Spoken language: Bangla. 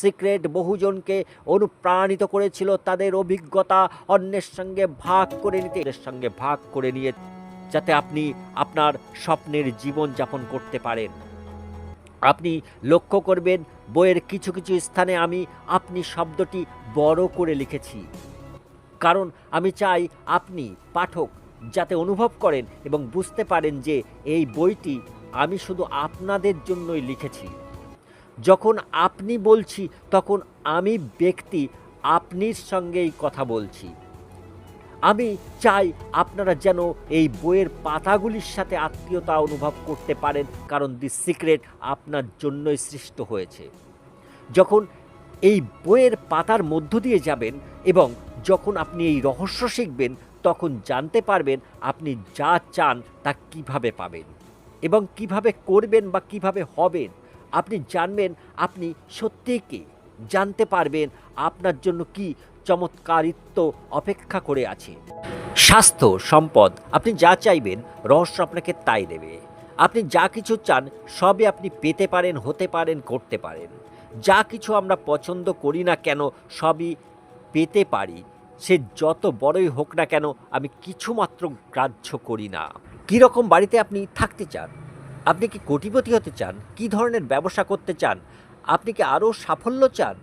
সিক্রেট বহুজনকে অনুপ্রাণিত করেছিল তাদের অভিজ্ঞতা অন্যের সঙ্গে ভাগ করে নিয়ে যাতে আপনি আপনার স্বপ্নের জীবন যাপন করতে পারেন। আপনি লক্ষ্য করবেন বইয়ের কিছু কিছু স্থানে আমি আপনি শব্দটি বড় করে লিখেছি, কারণ আমি চাই আপনি পাঠক যাতে অনুভব করেন এবং বুঝতে পারেন যে এই বইটি আমি শুধু আপনাদের জন্যই লিখেছি। যখন আপনি বলছি তখন আমি ব্যক্তি আপনির সঙ্গেই কথা বলছি। আমি চাই আপনারা যেন এই বইয়ের পাতাগুলির সাথে আত্মীয়তা অনুভব করতে পারেন, কারণ দি সিক্রেট আপনার জন্যই সৃষ্ট হয়েছে। যখন এই বইয়ের পাতার মধ্য দিয়ে যাবেন এবং যখন আপনি এই রহস্য শিখবেন, তখন জানতে পারবেন আপনি যা চান তা কিভাবে পাবেন এবং কিভাবে করবেন বা কিভাবে হবেন। আপনি জানবেন আপনি সত্যিই কে, জানতে পারবেন আপনার জন্য কি চমৎকারিত্ব অপেক্ষা করে আছে। স্বাস্থ্য, সম্পদ, আপনি যা চাইবেন রহস্য আপনাকে তাই দেবে। আপনি যা কিছু চান সবই আপনি পেতে পারেন, হতে পারেন, করতে পারেন। যা কিছু আমরা পছন্দ করি না কেন সবই পেতে পারি, সে যত বড়ই হোক না কেন আমি কিছুমাত্র গ্রাহ্য করি না। কীরকম বাড়িতে আপনি থাকতে চান? আপনি কি কোটিপতি হতে চান? কী ধরনের ব্যবসা করতে চান? আপনি কি আরও সাফল্য চান?